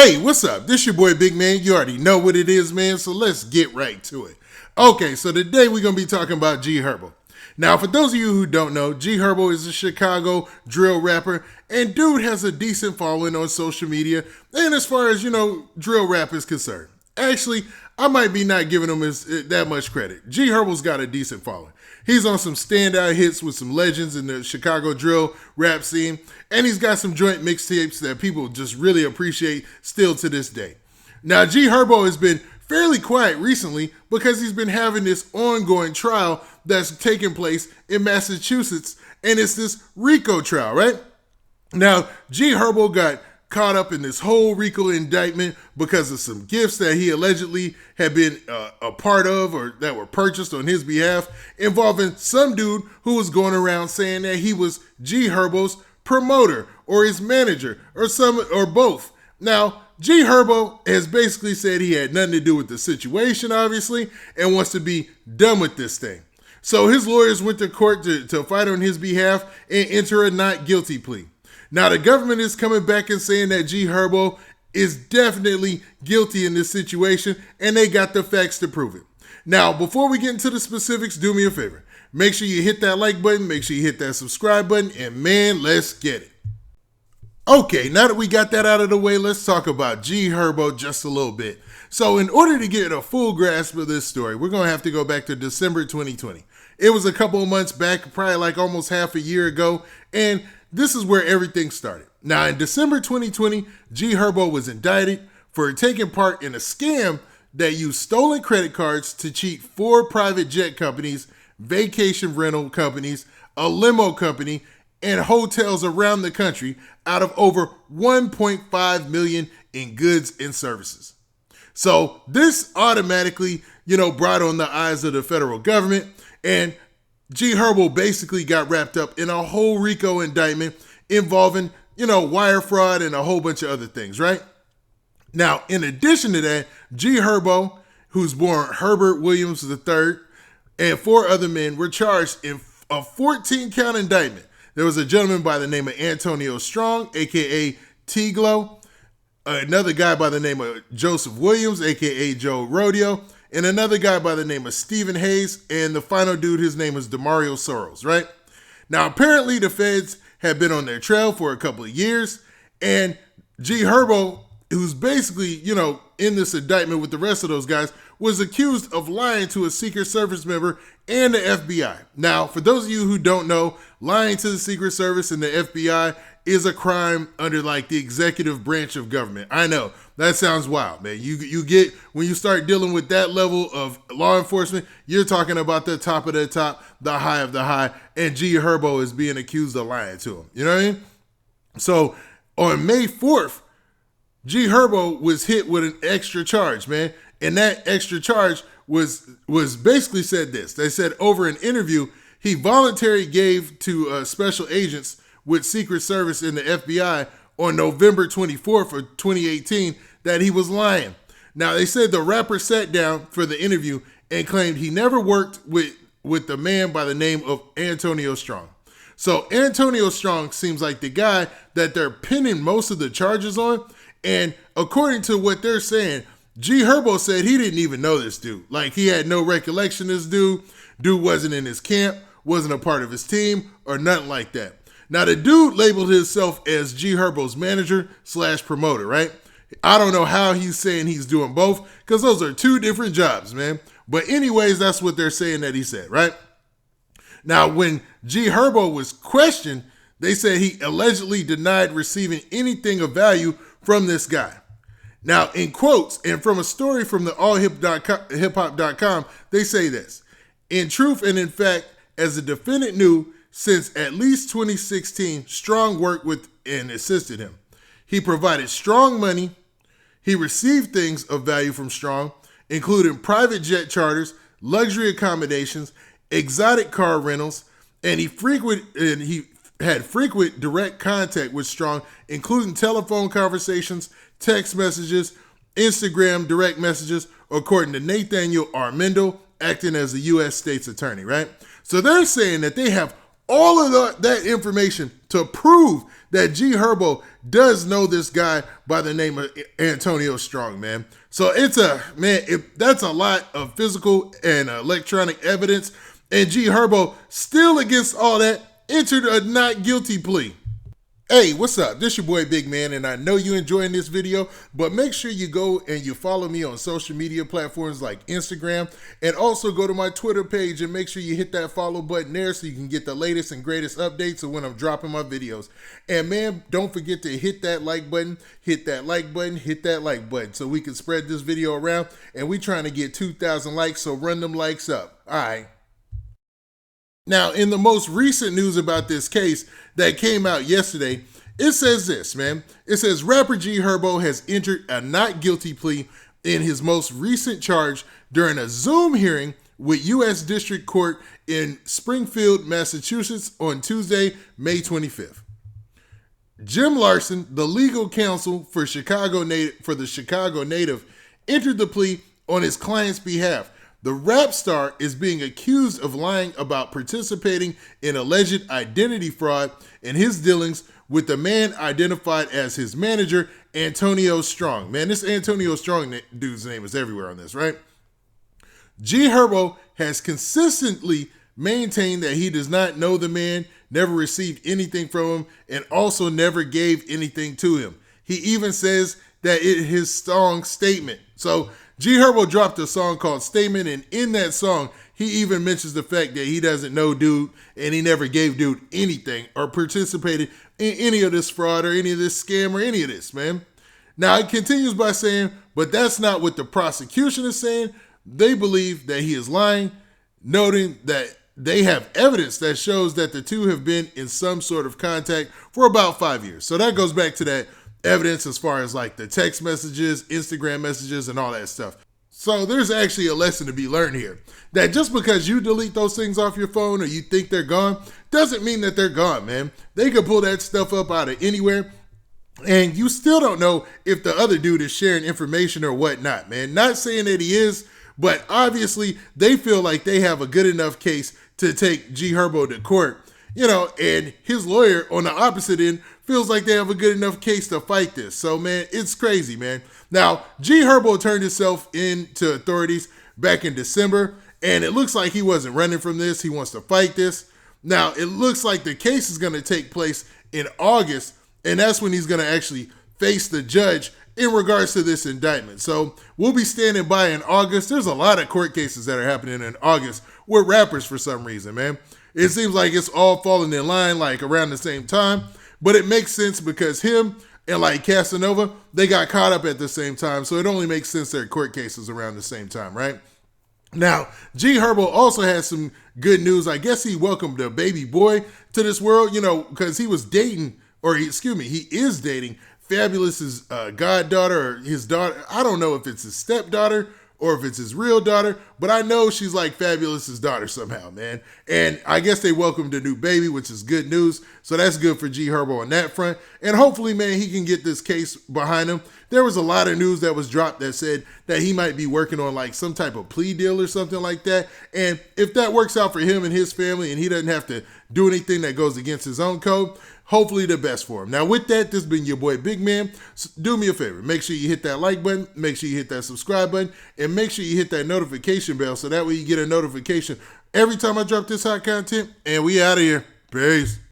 Hey, what's up? This your boy Big Man. You already know what it is, man, so let's get right to it. Okay, so today we're going to be talking about G Herbo. Now, for those of you who don't know, G Herbo is a Chicago drill rapper, and dude has a decent following on social media, and as far as, drill rap is concerned. Actually, I might be not giving him that much credit. G Herbo's got a decent following. He's on some standout hits with some legends in the Chicago drill rap scene, and he's got some joint mixtapes that people just really appreciate still to this day. Now, G Herbo has been fairly quiet recently because he's been having this ongoing trial that's taking place in Massachusetts, and it's this RICO trial, right? Now, G Herbo got caught up in this whole RICO indictment because of some gifts that he allegedly had been a part of or that were purchased on his behalf, involving some dude who was going around saying that he was G Herbo's promoter or his manager or both. Now, G Herbo has basically said he had nothing to do with the situation, obviously, and wants to be done with this thing. So his lawyers went to court to fight on his behalf and enter a not guilty plea. Now, the government is coming back and saying that G Herbo is definitely guilty in this situation, and they got the facts to prove it. Now, before we get into the specifics, do me a favor. Make sure you hit that like button, make sure you hit that subscribe button, and man, let's get it. Okay, now that we got that out of the way, let's talk about G Herbo just a little bit. So in order to get a full grasp of this story, we're going to have to go back to December 2020. It was a couple of months back, probably like almost half a year ago, and this is where everything started. Now, in December 2020, G Herbo was indicted for taking part in a scam that used stolen credit cards to cheat 4 private jet companies, vacation rental companies, a limo company, and hotels around the country out of over $1.5 million in goods and services. So this automatically, brought on the eyes of the federal government, and G Herbo basically got wrapped up in a whole RICO indictment involving, wire fraud and a whole bunch of other things, right? Now, in addition to that, G Herbo, who's born Herbert Williams III, and 4 other men were charged in a 14-count indictment. There was a gentleman by the name of Antonio Strong, a.k.a. T-Glow, another guy by the name of Joseph Williams, a.k.a. Joe Rodeo, and another guy by the name of Stephen Hayes, and the final dude, his name is Demario Soros, right? Now, apparently the feds have been on their trail for a couple of years, and G Herbo, who's basically, in this indictment with the rest of those guys, was accused of lying to a Secret Service member and the FBI. Now, for those of you who don't know, lying to the Secret Service and the FBI is a crime under the executive branch of government. I know, that sounds wild, man. You get, when you start dealing with that level of law enforcement, you're talking about the top of the top, the high of the high, and G Herbo is being accused of lying to him. You know what I mean? So on May 4th, G Herbo was hit with an extra charge, man. And that extra charge was basically said this. They said over an interview, he voluntarily gave to special agents with Secret Service and the FBI on November 24th of 2018 that he was lying. Now, they said the rapper sat down for the interview and claimed he never worked with the man by the name of Antonio Strong. So Antonio Strong seems like the guy that they're pinning most of the charges on. And according to what they're saying, G Herbo said he didn't even know this dude. He had no recollection of this dude. Dude wasn't in his camp, wasn't a part of his team, or nothing like that. Now, the dude labeled himself as G Herbo's manager / promoter, right? I don't know how he's saying he's doing both, because those are 2 different jobs, man. But anyways, that's what they're saying that he said, right? Now, when G Herbo was questioned, they said he allegedly denied receiving anything of value from this guy. Now, in quotes, and from a story from the allhiphop.com, they say this: in truth and in fact, as the defendant knew since at least 2016, Strong worked with and assisted him. He provided Strong money. He received things of value from Strong, including private jet charters, luxury accommodations, exotic car rentals, and he had frequent direct contact with Strong, including telephone conversations, text messages, Instagram direct messages, according to Nathaniel Armendo, acting as the U.S. State's attorney, right? So they're saying that they have all of that information to prove that G Herbo does know this guy by the name of Antonio Strong, man. So that's a lot of physical and electronic evidence. And G Herbo, still against all that, entered a not guilty plea. Hey, what's up? This your boy Big Man, and I know you enjoying this video, but make sure you go and you follow me on social media platforms like Instagram, and also go to my Twitter page and make sure you hit that follow button there so you can get the latest and greatest updates of when I'm dropping my videos. And man, don't forget to hit that like button, hit that like button, hit that like button so we can spread this video around, and we trying to get 2,000 likes, so run them likes up. All right. Now, in the most recent news about this case that came out yesterday, it says this, man. It says rapper G Herbo has entered a not guilty plea in his most recent charge during a Zoom hearing with U.S. District Court in Springfield, Massachusetts on Tuesday, May 25th. Jim Larson, the legal counsel for the Chicago native, entered the plea on his client's behalf. The rap star is being accused of lying about participating in alleged identity fraud in his dealings with the man identified as his manager, Antonio Strong. Man, this Antonio Strong dude's name is everywhere on this, right? G Herbo has consistently maintained that he does not know the man, never received anything from him, and also never gave anything to him. He even says that it is his song Statement. So G Herbo dropped a song called Statement, and in that song, he even mentions the fact that he doesn't know dude and he never gave dude anything or participated in any of this fraud or any of this scam or any of this, man. Now, it continues by saying, but that's not what the prosecution is saying. They believe that he is lying, noting that they have evidence that shows that the two have been in some sort of contact for about 5 years. So that goes back to that evidence as far as like the text messages, Instagram messages, and all that stuff. So there's actually a lesson to be learned here. That just because you delete those things off your phone or you think they're gone, doesn't mean that they're gone, man. They could pull that stuff up out of anywhere, and you still don't know if the other dude is sharing information or whatnot, man. Not saying that he is, but obviously they feel like they have a good enough case to take G Herbo to court, and his lawyer on the opposite end feels like they have a good enough case to fight this. So, man, it's crazy, man. Now, G Herbo turned himself in to authorities back in December, and it looks like he wasn't running from this. He wants to fight this. Now, it looks like the case is going to take place in August, and that's when he's going to actually face the judge in regards to this indictment. So we'll be standing by in August. There's a lot of court cases that are happening in August with rappers for some reason, man. It seems like it's all falling in line like around the same time, but it makes sense because him and like Casanova, they got caught up at the same time. So it only makes sense their court cases around the same time, right? Now, G Herbo also has some good news. I guess he welcomed a baby boy to this world, because he is dating Fabulous's goddaughter or his daughter. I don't know if it's his stepdaughter or if it's his real daughter, but I know she's like Fabulous's daughter somehow, man. And I guess they welcomed a new baby, which is good news. So that's good for G Herbo on that front. And hopefully, man, he can get this case behind him. There was a lot of news that was dropped that said that he might be working on like some type of plea deal or something like that. And if that works out for him and his family and he doesn't have to do anything that goes against his own code, hopefully the best for him. Now, with that, this has been your boy Big Man. So do me a favor. Make sure you hit that like button. Make sure you hit that subscribe button. And make sure you hit that notification bell so that way you get a notification every time I drop this hot content. And we out of here. Peace.